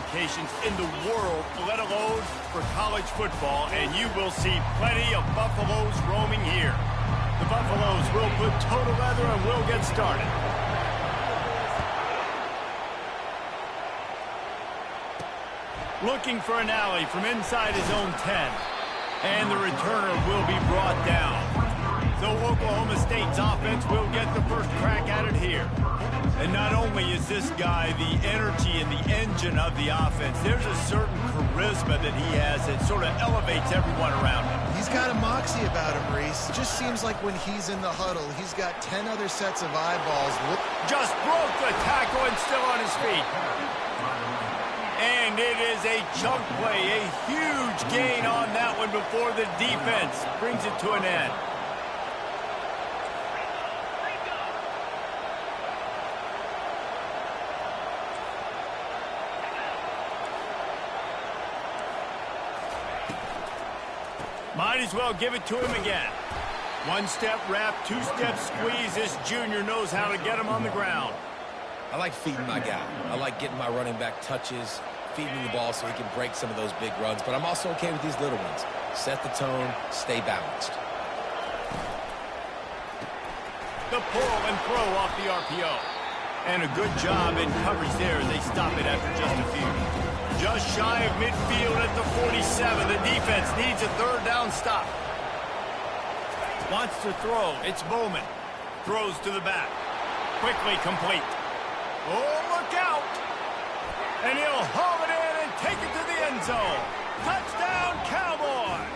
locations in the world, let alone for college football, and you will see plenty of Buffaloes roaming here. The Buffaloes will put toe together and will get started. Looking for an alley from inside his own 10. And the returner will be brought down. So Oklahoma State's offense will get the first crack at it here. And not only is this guy the energy and the engine of the offense, there's a certain charisma that he has that sort of elevates everyone around him. He's got a moxie about him, Reese. It just seems like when he's in the huddle, he's got 10 other sets of eyeballs. Just broke the tackle and still on his feet. And it is a chunk play, a huge gain on that one before the defense brings it to an end. Might as well give it to him again. One-step wrap, two-step squeeze. This junior knows how to get him on the ground. I like feeding my guy. I like getting my running back touches, feeding the ball so he can break some of those big runs. But I'm also okay with these little ones. Set the tone, stay balanced. The pull and throw off the RPO. And a good job in coverage there as they stop it after just a few. Just shy of midfield at the 47. The defense needs a third down stop. Wants to throw. It's Bowman. Throws to the back. Quickly complete. Oh, look out! And he'll haul it in and take it to the end zone. Touchdown, Cowboys!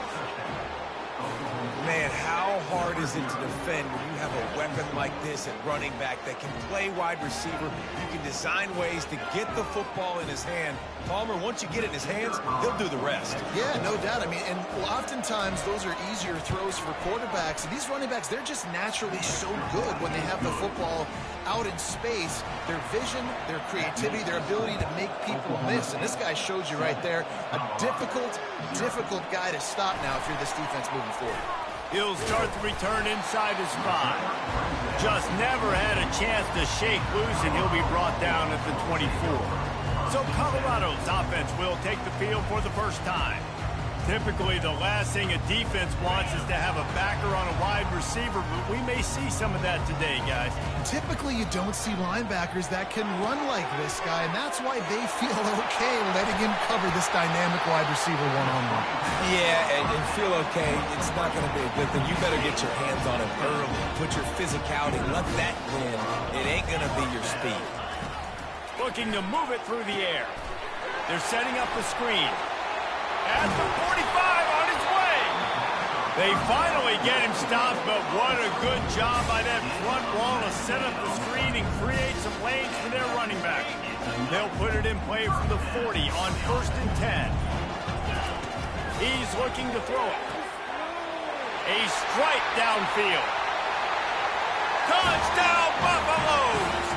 Man, how hard is it to defend when you have a weapon like this at running back that can play wide receiver? You can design ways to get the football in his hand. Palmer, once you get it in his hands, he'll do the rest. Yeah, no doubt. I mean, and oftentimes those are easier throws for quarterbacks. And these running backs, they're just naturally so good when they have the football out in space. Their vision, their creativity, their ability to make people miss. And this guy shows you right there, a difficult guy to stop now if you're this defense moving forward. He'll start the return inside his 5. Just never had a chance to shake loose, and he'll be brought down at the 24. So Colorado's offense will take the field for the first time. Typically, the last thing a defense wants is to have a backer on a wide receiver, but we may see some of that today, guys. Typically, you don't see linebackers that can run like this guy, and that's why they feel okay letting him cover this dynamic wide receiver one-on-one. Yeah, and feel okay. It's not going to be a good thing. You better get your hands on him early. Put your physicality. Let that win. It ain't going to be your speed. Looking to move it through the air. They're setting up the screen. At the 45 on his way. They finally get him stopped, but what a good job by that front wall to set up the screen and create some lanes for their running back. They'll put it in play from the 40 on 1st and 10. He's looking to throw it. A strike downfield. Touchdown, Buffaloes!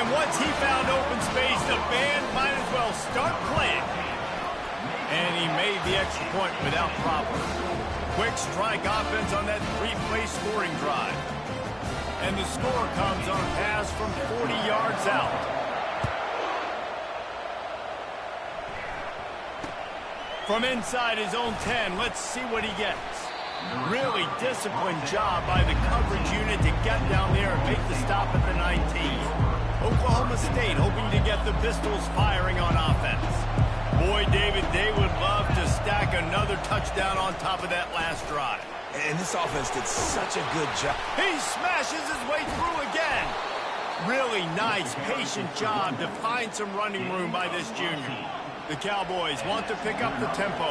And once he found open space, the band might as well start playing. And he made the extra point without problem. Quick strike offense on that 3-play scoring drive. And the score comes on a pass from 40 yards out. From inside his own 10, let's see what he gets. Really disciplined job by the coverage unit to get down there and make the stop at the 19. Oklahoma State hoping to get the Pistols firing on offense. Boy, David, they would love to stack another touchdown on top of that last drive. And this offense did such a good job. He smashes his way through again. Really nice, patient job to find some running room by this junior. The Cowboys want to pick up the tempo.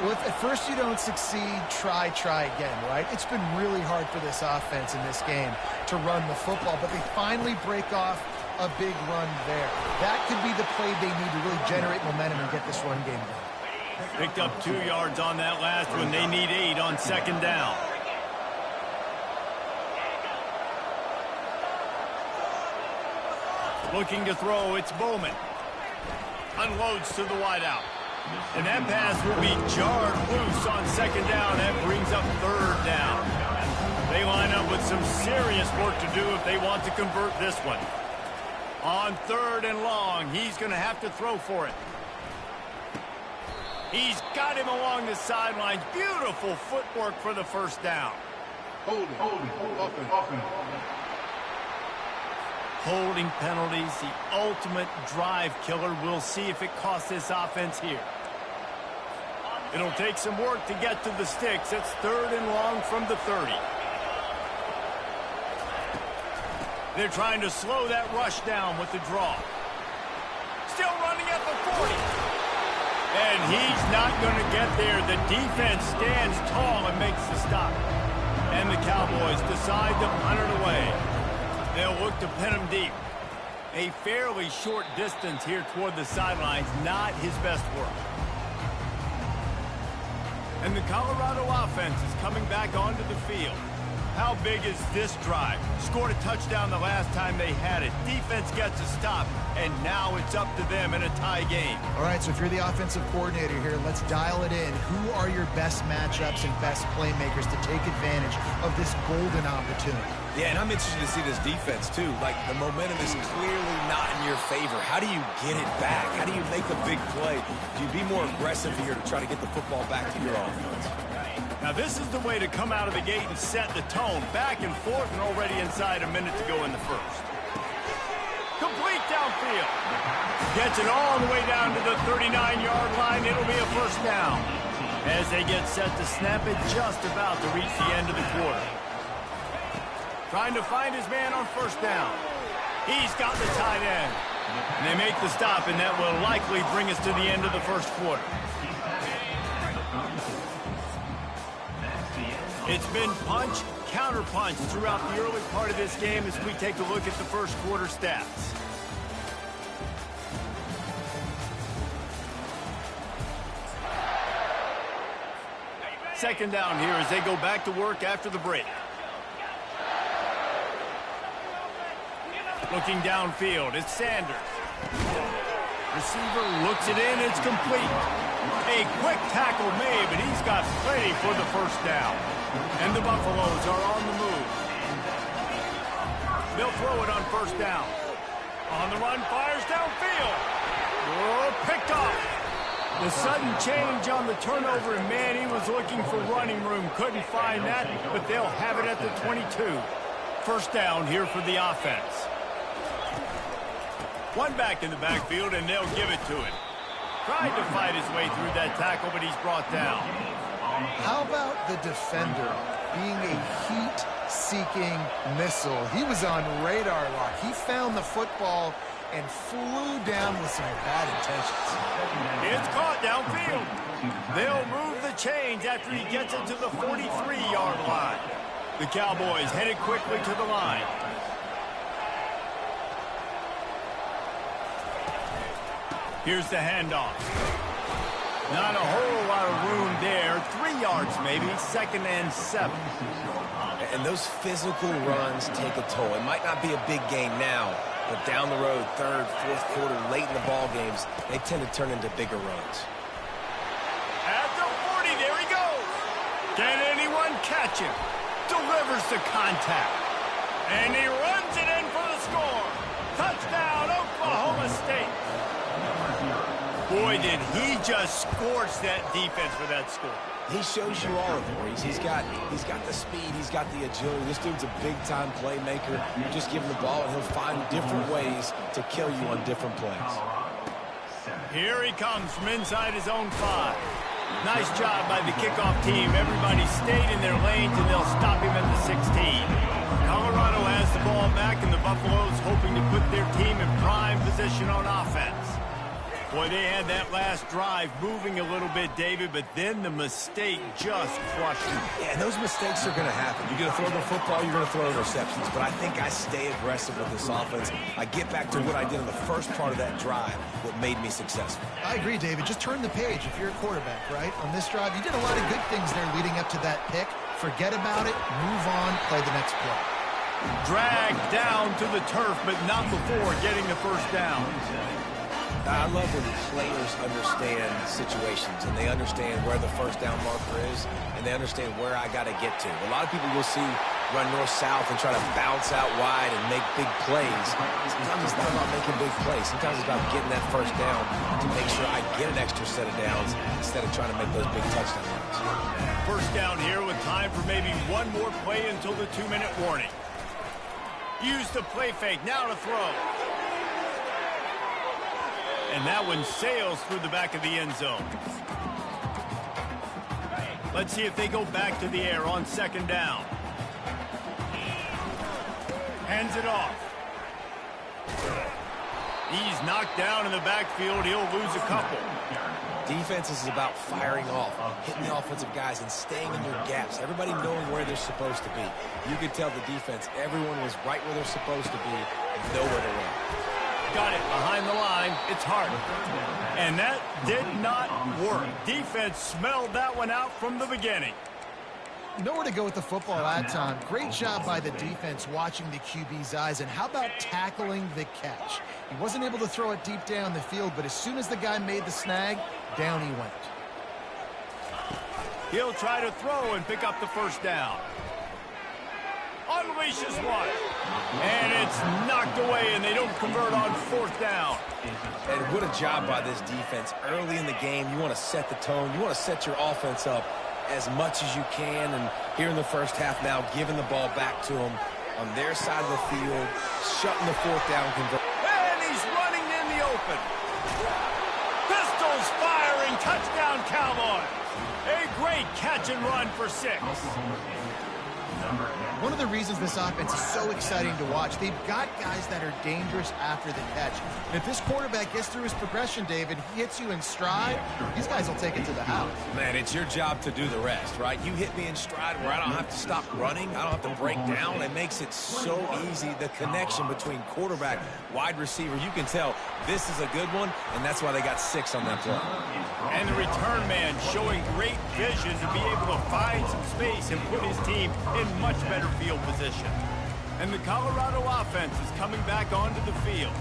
Well, if at first you don't succeed, try again, right? It's been really hard for this offense in this game to run the football, but they finally break off a big run there. That could be the play they need to really generate momentum and get this run game going. Picked up 2 yards on that last one. They need 8 on 2nd down. Looking to throw, it's Bowman. Unloads to the wideout. And that pass will be jarred loose on 2nd down. That brings up 3rd down. They line up with some serious work to do if they want to convert this one. On 3rd and long, he's going to have to throw for it. He's got him along the sidelines. Beautiful footwork for the first down. Holding penalties, the ultimate drive killer. We'll see if it costs this offense here. It'll take some work to get to the sticks. It's 3rd and long from the 30. They're trying to slow that rush down with the draw. Still running at the 40. And he's not going to get there. The defense stands tall and makes the stop. And the Cowboys decide to punt it away. They'll look to pin him deep. A fairly short distance here toward the sidelines, not his best work. And the Colorado offense is coming back onto the field. How big is this drive? Scored a touchdown the last time they had it. Defense gets a stop, and now it's up to them in a tie game. All right, so if you're the offensive coordinator here, let's dial it in. Who are your best matchups and best playmakers to take advantage of this golden opportunity? Yeah, and I'm interested to see this defense, too. Like, the momentum is clearly not in your favor. How do you get it back? How do you make a big play? Do you be more aggressive here to try to get the football back to your offense? Now, this is the way to come out of the gate and set the tone. Back and forth and already inside a minute to go in the first. Complete downfield. Gets it all the way down to the 39-yard line. It'll be a first down. As they get set to snap it, just about to reach the end of the quarter. Trying to find his man on first down. He's got the tight end. And they make the stop, and that will likely bring us to the end of the first quarter. It's been punch, counter-punch throughout the early part of this game as we take a look at the first quarter stats. Second down here as they go back to work after the break. Looking downfield, it's Sanders. Receiver looks it in, it's complete. A quick tackle made, but he's got plenty for the first down. And the Buffaloes are on the move. They'll throw it on first down. On the run, fires downfield. Oh, picked off. The sudden change on the turnover, and man, he was looking for running room. Couldn't find that, but they'll have it at the 22. First down here for the offense. One back in the backfield, and they'll give it to him. Tried to fight his way through that tackle, but he's brought down. How about the defender being a heat-seeking missile? He was on radar lock. He found the football and flew down with some bad intentions. It's caught downfield. They'll move the chains after he gets it to the 43-yard line. The Cowboys headed quickly to the line. Here's the handoff. Not a whole lot of room there. 3 yards maybe, 2nd and 7. And those physical runs take a toll. It might not be a big game now, but down the road, 3rd, 4th quarter, late in the ball games, they tend to turn into bigger runs. At the 40, there he goes. Can anyone catch him? Delivers the contact. And he runs it in for the score. Touchdown, Oklahoma State. Boy, did he just scorch that defense for that score. He shows you all of it. He's got the speed, he's got the agility. This dude's a big-time playmaker. You just give him the ball, and he'll find different ways to kill you on different plays. Here he comes from inside his own 5. Nice job by the kickoff team. Everybody stayed in their lanes, and they'll stop him at the 16. Colorado has the ball back, and the Buffaloes hoping to put their team in prime position on offense. Boy, they had that last drive moving a little bit, David, but then the mistake just crushed them. Yeah, and those mistakes are going to happen. You're going to throw the football, you're going to throw interceptions, but I think I stay aggressive with this offense. I get back to what I did in the first part of that drive, what made me successful. I agree, David. Just turn the page if you're a quarterback, right? On this drive, you did a lot of good things there leading up to that pick. Forget about it, move on, play the next play. Dragged down to the turf, but not before getting the first down. I love when players understand situations and they understand where the first down marker is and they understand where I got to get to. A lot of people will see run north-south and try to bounce out wide and make big plays. Sometimes it's not about making big plays. Sometimes it's about getting that first down to make sure I get an extra set of downs instead of trying to make those big touchdown runs. First down here with time for maybe one more play until the 2-minute warning. Use the play fake, now to throw. And that one sails through the back of the end zone. Let's see if they go back to the air on second down. Hands it off. He's knocked down in the backfield. He'll lose a couple. Defense is about firing off, hitting the offensive guys, and staying in their gaps. Everybody knowing where they're supposed to be. You could tell the defense, everyone was right where they're supposed to be and nowhere to run. Got it behind the line. It's hard. And that did not work. Defense smelled that one out from the beginning. Nowhere to go with the football that time. Great job by the defense watching the QB's eyes. And how about tackling the catch? He wasn't able to throw it deep down the field, but as soon as the guy made the snag, down he went. He'll try to throw and pick up the first down. Unleashes one. And it's knocked away, and they don't convert on fourth down. And what a job by this defense. Early in the game, you want to set the tone. You want to set your offense up as much as you can. And here in the first half now, giving the ball back to them on their side of the field, shutting the fourth down conversion. And he's running in the open. Pistols firing. Touchdown, Cowboys. A great catch and run for 6. One of the reasons this offense is so exciting to watch, they've got guys that are dangerous after the catch. And if this quarterback gets through his progression, David, he hits you in stride, these guys will take it to the house. Man, it's your job to do the rest, right? You hit me in stride where I don't have to stop running. I don't have to break down. It makes it so easy. The connection between quarterback, wide receiver, you can tell this is a good one, and that's why they got 6 on that play. And the return man showing great vision to be able to find some space and put his team in much better field position. And the Colorado offense is coming back onto the field.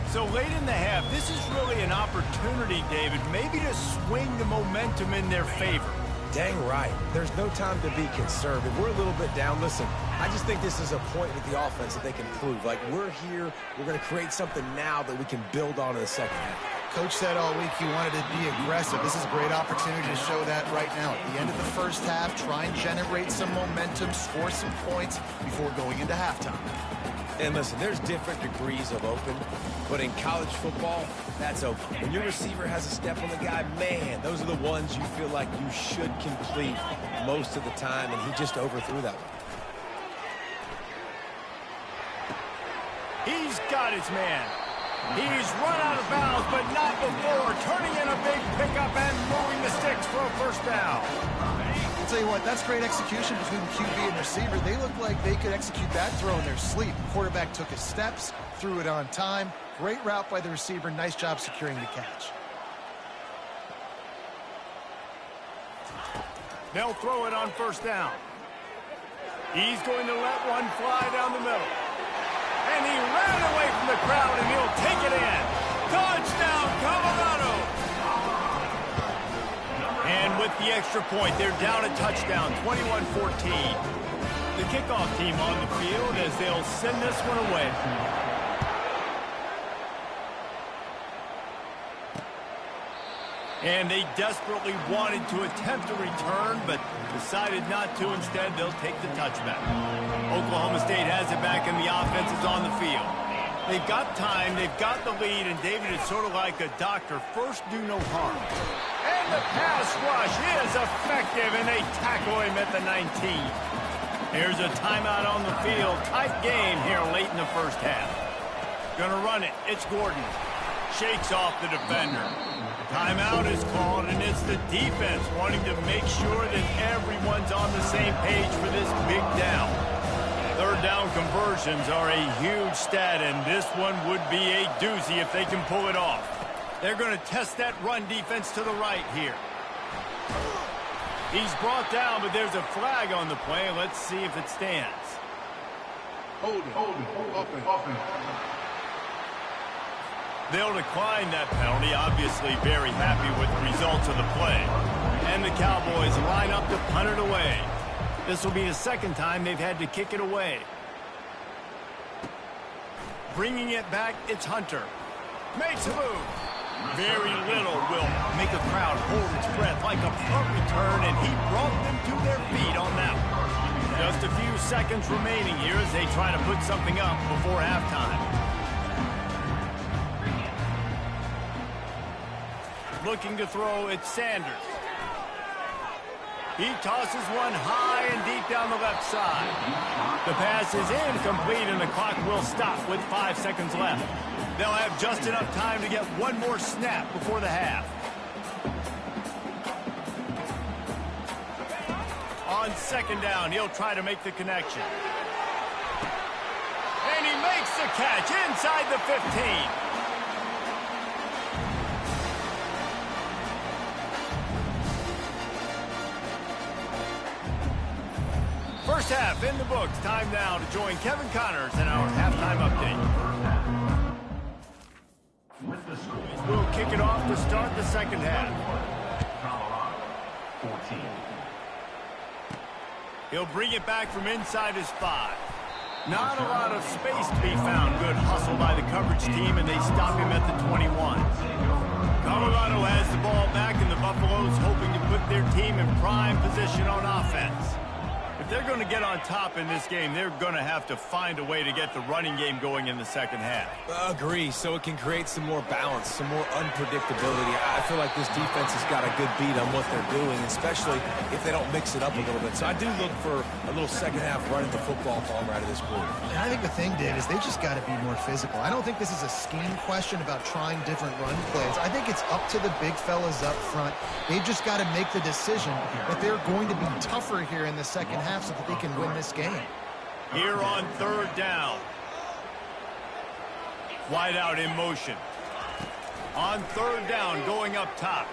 So late in the half, this is really an opportunity, David, maybe to swing the momentum in their favor. Dang right. There's no time to be conservative. We're a little bit down. Listen, I just think this is a point with the offense that they can prove. Like, we're here, we're going to create something now that we can build on in the second half. Coach said all week he wanted to be aggressive. This is a great opportunity to show that right now. At the end of the first half, try and generate some momentum, score some points before going into halftime. And listen, there's different degrees of open, but in college football, that's open. When your receiver has a step on the guy, man, those are the ones you feel like you should complete most of the time, and he just overthrew that one. He's got his man. He's run out of bounds, but not before. Turning in a big pickup and moving the sticks for a first down. I'll tell you what, that's great execution between the QB and receiver. They look like they could execute that throw in their sleep. The quarterback took his steps, threw it on time. Great route by the receiver. Nice job securing the catch. They'll throw it on first down. He's going to let one fly down the middle. And he ran away from the crowd, and he'll take it in. Touchdown, Colorado! And with the extra point, they're down a touchdown, 21-14. The kickoff team on the field as they'll send this one away. And they desperately wanted to attempt a return, but decided not to. Instead, they'll take the touchback. Oklahoma State has it back, and the offense is on the field. They've got time, they've got the lead, and David is sort of like a doctor. First, do no harm. And the pass rush is effective, and they tackle him at the 19. Here's a timeout on the field. Tight game here late in the first half. Gonna run it. It's Gordon. Shakes off the defender. Timeout is called, and it's the defense wanting to make sure that everyone's on the same page for this big down. Third down conversions are a huge stat, and this one would be a doozy if they can pull it off. They're going to test that run defense to the right here. He's brought down, but there's a flag on the play. Let's see if it stands. Hold it. They'll decline that penalty, obviously very happy with the results of the play. And the Cowboys line up to punt it away. This will be the second time they've had to kick it away. Bringing it back, it's Hunter. Makes a move. Very little will make a crowd hold its breath like a punt return, and he brought them to their feet on that one. Just a few seconds remaining here as they try to put something up before halftime. Looking to throw, it's Sanders. He tosses one high and deep down the left side. The pass is incomplete, and the clock will stop with 5 seconds left. They'll have just enough time to get one more snap before the half. On second down, he'll try to make the connection. And he makes the catch inside the 15. First half in the books. Time now to join Kevin Connors in our halftime update. We'll kick it off to start the second half. 14. He'll bring it back from inside his 5. Not a lot of space to be found. Good hustle by the coverage team, and they stop him at the 21. Colorado has the ball back, and the Buffaloes hoping to put their team in prime position on offense. If they're going to get on top in this game, they're going to have to find a way to get the running game going in the second half. Agree, so it can create some more balance, some more unpredictability. I feel like this defense has got a good beat on what they're doing, especially if they don't mix it up a little bit. So I do look for a little second half running the football Palmer out of this quarter. And I think the thing, Dave, is they just got to be more physical. I don't think this is a scheme question about trying different run plays. I think it's up to the big fellas up front. They've just got to make the decision that they're going to be tougher here in the second half so that they can win this game. Here on third down. Wide out in motion. On third down, going up top.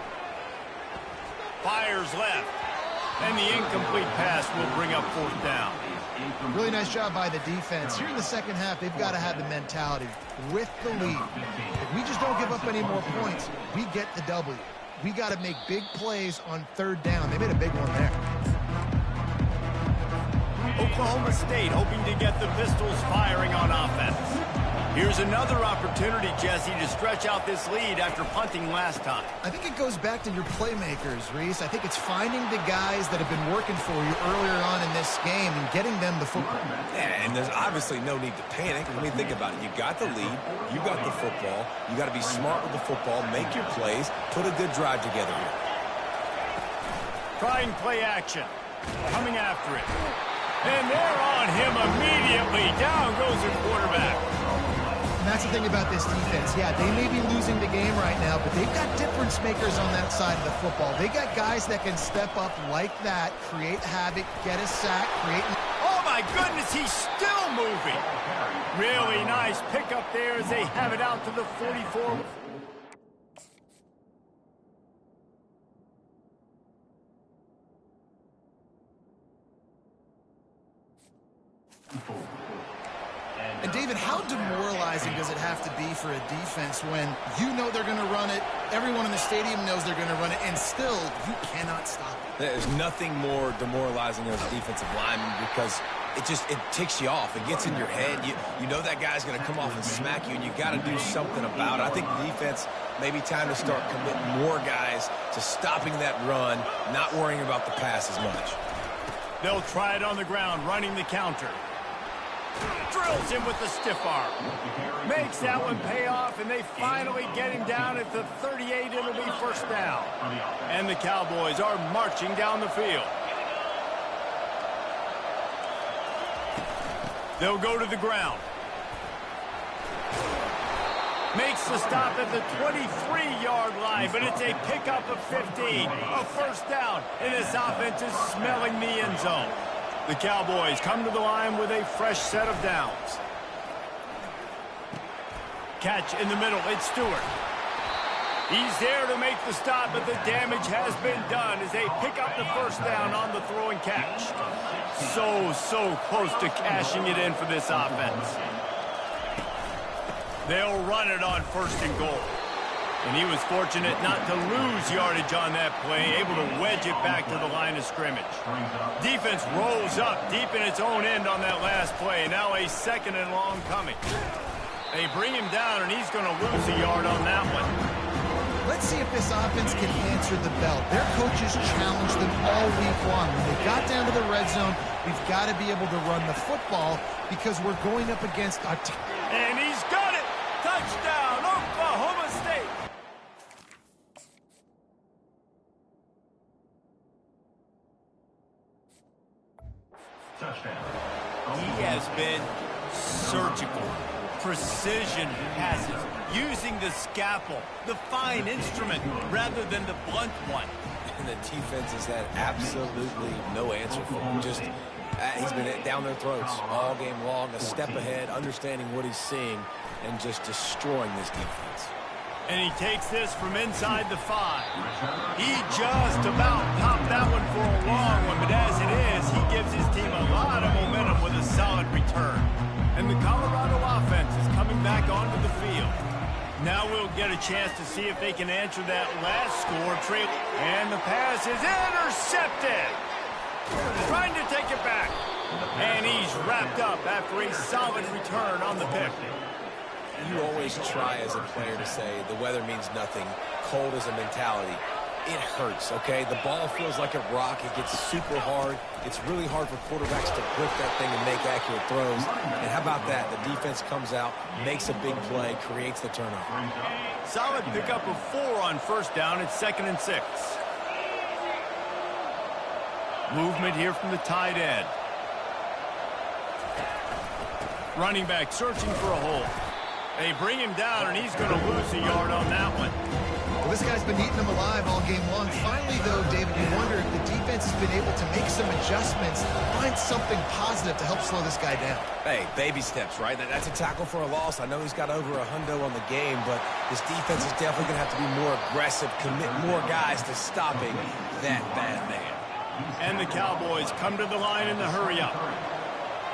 Fires left. And the incomplete pass will bring up fourth down. Really nice job by the defense. Here in the second half, they've got to have the mentality with the lead. If we just don't give up any more points, we get the W. We got to make big plays on third down. They made a big one there. Oklahoma State hoping to get the Pistols firing on offense. Here's another opportunity, Jesse, to stretch out this lead after punting last time. I think it goes back to your playmakers, Reese. I think it's finding the guys that have been working for you earlier on in this game and getting them the football. Yeah, and there's obviously no need to panic. I mean, think about it. You got the lead. You got the football. You got to be smart with the football, make your plays, put a good drive together here. Trying play action. Coming after it. And they're on him immediately. Down goes the quarterback. And that's the thing about this defense. Yeah, they may be losing the game right now, but they've got difference makers on that side of the football. They got guys that can step up like that, create havoc, get a sack, create... Oh, my goodness, he's still moving. Really nice pickup there as they have it out to the 44. And David, how demoralizing does it have to be for a defense when you know they're going to run it, everyone in the stadium knows they're going to run it, and still you cannot stop it? There's nothing more demoralizing as a defensive lineman because it ticks you off. It gets in your head. You know that guy's going to come off and smack you, and you got to do something about it. I think the defense, maybe time to start committing more guys to stopping that run, not worrying about the pass as much. They'll try it on the ground, running the counter. Drills him with the stiff arm. Makes that one pay off, and they finally get him down at the 38. It'll be first down. And the Cowboys are marching down the field. They'll go to the ground. Makes the stop at the 23-yard line, but it's a pickup of 15. A first down, and this offense is smelling the end zone. The Cowboys come to the line with a fresh set of downs. Catch in the middle, it's Stewart. He's there to make the stop, but the damage has been done as they pick up the first down on the throw and catch. So close to cashing it in for this offense. They'll run it on first and goal. And he was fortunate not to lose yardage on that play, able to wedge it back to the line of scrimmage. Defense rolls up deep in its own end on that last play. Now a 2nd and long coming. They bring him down, and he's going to lose a yard on that one. Let's see if this offense can answer the bell. Their coaches challenged them all week long. When they got down to the red zone, we've got to be able to run the football because we're going up against a... And he's got it! Touchdown, Oklahoma State! He has been surgical, precision passes, using the scalpel, the fine instrument, rather than the blunt one. And the defense has had absolutely no answer for him. Just, he's been down their throats all game long, a step ahead, understanding what he's seeing, and just destroying this defense. And he takes this from inside the 5. He just about popped that one for a long one, but as it is, he gives his team a lot of momentum with a solid return. And the Colorado offense is coming back onto the field. Now we'll get a chance to see if they can answer that last score. And the pass is intercepted. Trying to take it back. And he's wrapped up after a solid return on the pick. You always try as a player to say the weather means nothing. Cold is a mentality. It hurts, okay? The ball feels like a rock. It gets super hard. It's really hard for quarterbacks to grip that thing and make accurate throws. And how about that? The defense comes out, makes a big play, creates the turnover. Solid pickup of 4 on 1st down. It's 2nd and 6. Movement here from the tight end. Running back searching for a hole. They bring him down, and he's going to lose a yard on that one. Well, this guy's been eating them alive all game long. Finally, though, David, you wonder if the defense has been able to make some adjustments, find something positive to help slow this guy down. Hey, baby steps, right? That's a tackle for a loss. I know he's got over $100 on the game, but this defense is definitely going to have to be more aggressive, commit more guys to stopping that bad man. And the Cowboys come to the line in the hurry-up.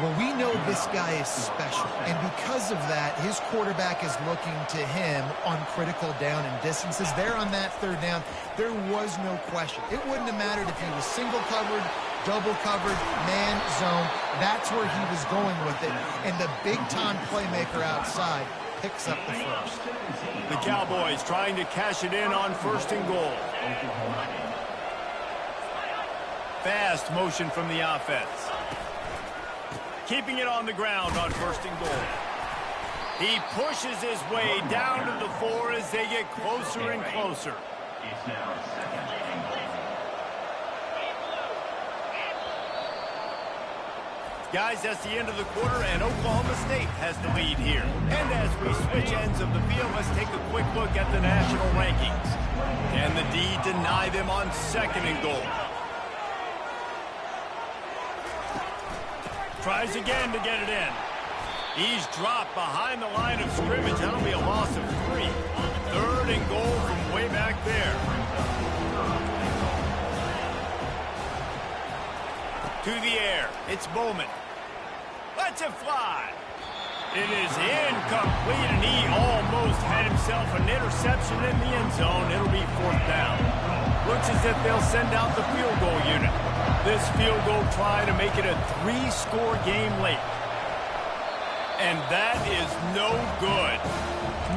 Well, we know this guy is special, and because of that, his quarterback is looking to him on critical down and distances. There on that 3rd down, there was no question. It wouldn't have mattered if he was single covered, double covered, man, zone. That's where he was going with it, and the big-time playmaker outside picks up the first. The Cowboys trying to cash it in on 1st and goal. Fast motion from the offense. Keeping it on the ground on 1st and goal. He pushes his way down to the 4 as they get closer and closer. Guys, that's the end of the quarter, and Oklahoma State has the lead here. And as we switch ends of the field, let's take a quick look at the national rankings. Can the D deny them on 2nd and goal? Tries again to get it in. He's dropped behind the line of scrimmage. That'll be a loss of 3. 3rd and goal from way back there. To the air. It's Bowman. Lets it fly. It is incomplete, and he almost had himself an interception in the end zone. It'll be 4th down. Looks as if they'll send out the field goal unit. This field goal try to make it a 3-score game late. And that is no good.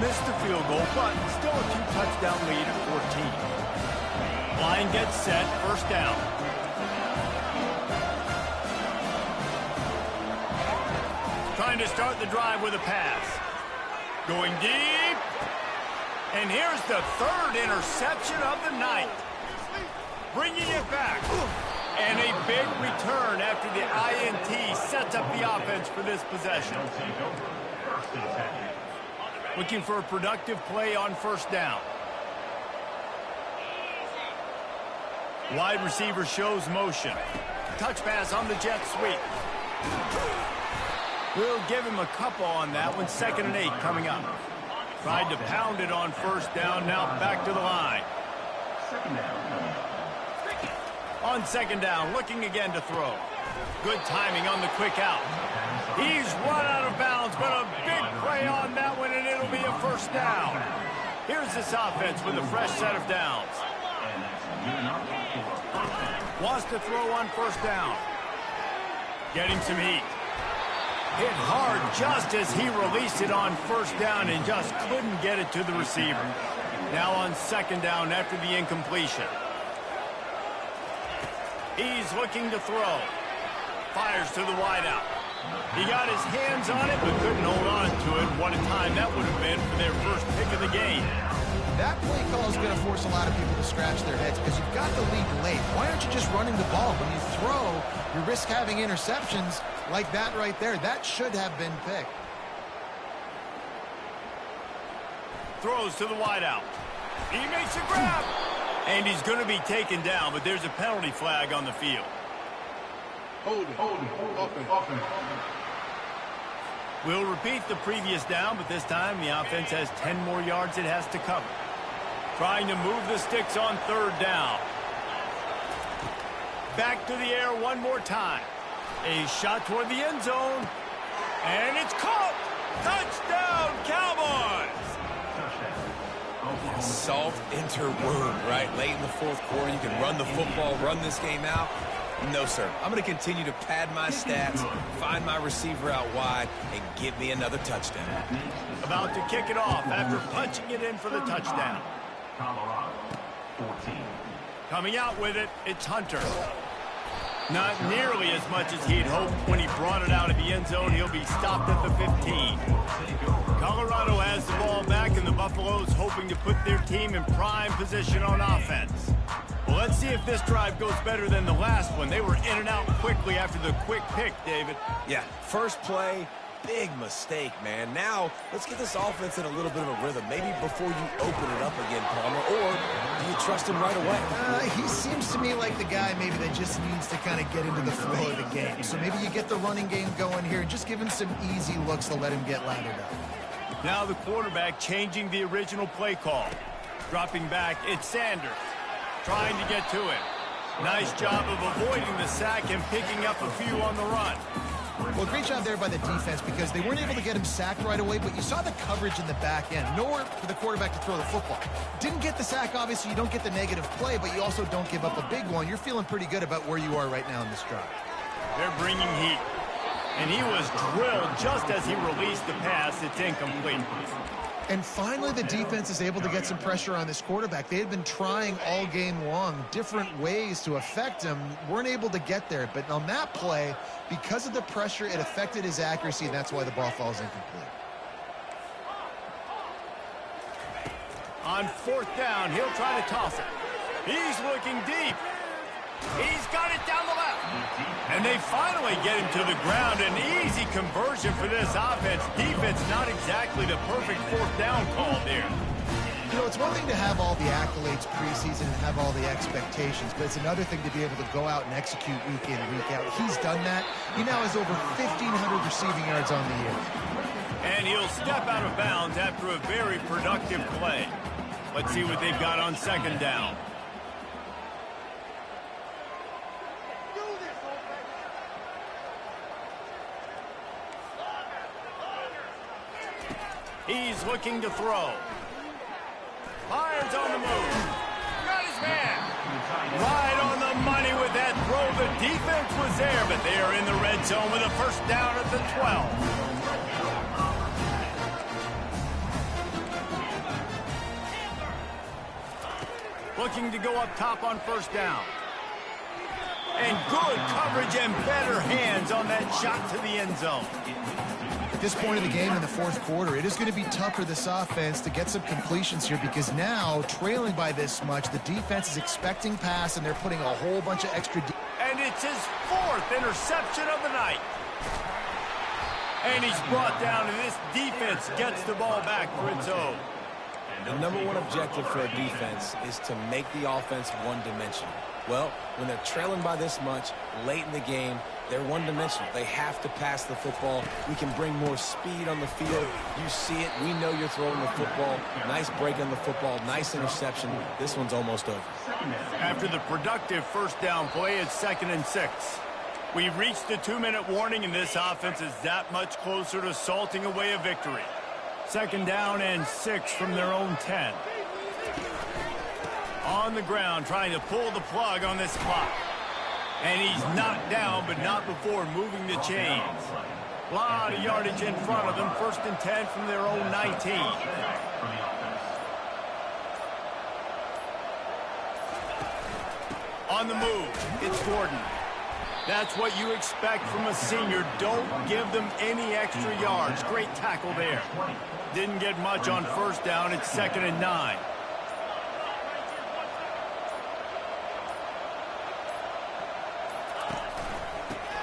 Missed the field goal, but still a 2-touchdown lead at 14. Line gets set, 1st down. Trying to start the drive with a pass. Going deep. And here's the 3rd interception of the night. Bringing it back. And a big return after the INT sets up the offense for this possession. Looking for a productive play on 1st down. Wide receiver shows motion. Touch pass on the jet sweep. We'll give him a couple on that one. 2nd and 8 coming up. Tried to pound it on 1st down. Now back to the line. On 2nd down, looking again to throw. Good timing on the quick out. He's run out of bounds, but a big play on that one, and it'll be a 1st down. Here's this offense with a fresh set of downs. Wants to throw on first down. Getting some heat. Hit hard just as he released it on first down and just couldn't get it to the receiver. Now on second down after the incompletion. He's looking to throw. Fires to the wideout. He got his hands on it but couldn't hold on to it. What a time that would have been for their first pick of the game. That play call is going to force a lot of people to scratch their heads because you've got the lead late. Why aren't you just running the ball? When you throw, you risk having interceptions like that right there. That should have been picked. Throws to the wideout. He makes a grab. And he's going to be taken down, but there's a penalty flag on the field. Hold it. Offense. We'll repeat the previous down, but this time the offense has 10 more yards it has to cover. Trying to move the sticks on third down. Back to the air one more time. A shot toward the end zone. And it's caught! Touchdown, Cowboys! Salt enter wound, right? Late in the fourth quarter, you can run the football, run this game out. No, sir. I'm going to continue to pad my stats, find my receiver out wide, and give me another touchdown. About to kick it off after punching it in for the touchdown. Colorado, 14. Coming out with it, it's Hunter. Not nearly as much as he'd hoped when he brought it out of the end zone. He'll be stopped at the 15. Colorado has the ball back, and the Buffaloes hoping to put their team in prime position on offense. Well, let's see if this drive goes better than the last one. They were in and out quickly after the quick pick, David. Yeah, first play, big mistake, man. Now, let's get this offense in a little bit of a rhythm. Maybe before you open it up again, Palmer, or do you trust him right away? He seems to me like the guy maybe that just needs to kind of get into the flow of the game. So maybe you get the running game going here and just give him some easy looks to let him get lathered up. Now the quarterback changing the original play call. Dropping back, it's Sanders. Trying to get to it. Nice job of avoiding the sack and picking up a few on the run. Well, great job there by the defense because they weren't able to get him sacked right away, but you saw the coverage in the back end. Nowhere for the quarterback to throw the football. Didn't get the sack, obviously. You don't get the negative play, but you also don't give up a big one. You're feeling pretty good about where you are right now in this drive. They're bringing heat. And he was drilled just as he released the pass. It's incomplete. And finally, the defense is able to get some pressure on this quarterback. They had been trying all game long different ways to affect him. Weren't able to get there. But on that play, because of the pressure, it affected his accuracy, and that's why the ball falls incomplete. On fourth down, he'll try to toss it. He's looking deep. He's got it down the left. And they finally get him to the ground. An easy conversion for this offense. Defense not exactly the perfect fourth down call there. You know, it's one thing to have all the accolades preseason and have all the expectations, but it's another thing to be able to go out and execute week in, week out. He's done that. He now has over 1,500 receiving yards on the year. And he'll step out of bounds after a very productive play. Let's see what they've got on second down. He's looking to throw. Fires on the move. Got his man. Right on the money with that throw. The defense was there, but they are in the red zone with a first down at the 12. Looking to go up top on first down. And good coverage and better hands on that shot to the end zone. At this point of the game in the fourth quarter, it is going to be tough for this offense to get some completions here because now, trailing by this much, the defense is expecting pass, and they're putting a whole bunch of extra... And it's his fourth interception of the night. And he's brought down, and this defense gets the ball back for its own. The number one objective for a defense is to make the offense one-dimensional. Well, when they're trailing by this much, late in the game, they're one-dimensional. They have to pass the football. We can bring more speed on the field. You see it. We know you're throwing the football. Nice break on the football. Nice interception. This one's almost over. After the productive first down play, it's 2nd and 6. We've reached the 2-minute warning, and this offense is that much closer to salting away a victory. Second down and 6 from their own 10. On the ground, trying to pull the plug on this clock. And he's knocked down, but not before moving the chains. A lot of yardage in front of them. First and 10 from their own 19. On the move, it's Gordon. That's what you expect from a senior. Don't give them any extra yards. Great tackle there. Didn't get much on first down. It's 2nd and 9.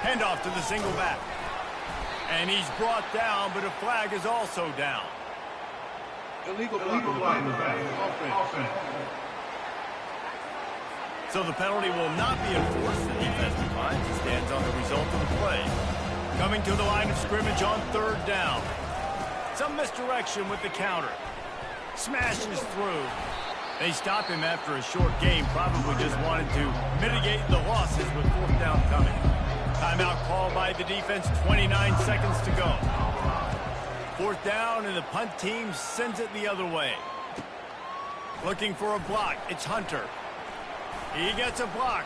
Handoff to the single back. And he's brought down, but a flag is also down. Illegal block in the back. Offense. So the penalty will not be enforced. The defense declines and stands on the result of the play. Coming to the line of scrimmage on 3rd down. Some misdirection with the counter. Smashes through. They stop him after a short game. Probably just wanted to mitigate the losses with 4th down coming. Timeout called by the defense. 29 seconds to go. 4th down, and the punt team sends it the other way. Looking for a block. It's Hunter. He gets a block.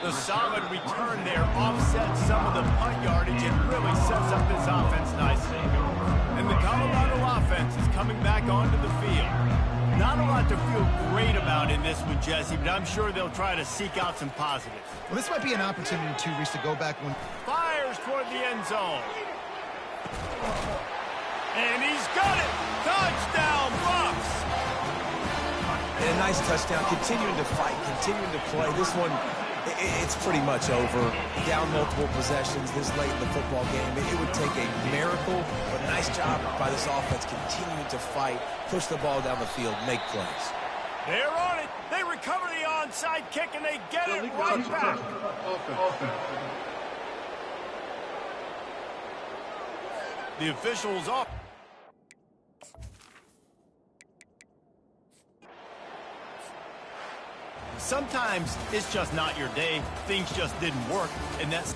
The solid return there offsets some of the punt yardage and really sets up this offense nicely. And the Colorado offense is coming back onto the field. Not a lot to feel great about in this one, Jesse, but I'm sure they'll try to seek out some positives. Well, this might be an opportunity, too, Reese, to go back when... Fires toward the end zone. And he's got it. Touchdown, Bucks. And a nice touchdown, continuing to fight, continuing to play. This one, it's pretty much over. Down multiple possessions this late in the football game. It would take a miracle, but nice job by this offense continuing to fight, push the ball down the field, make plays. They're on it. They recover the onside kick, and they get it right back. Offense. The officials off. Sometimes it's just not your day. Things just didn't work, and that's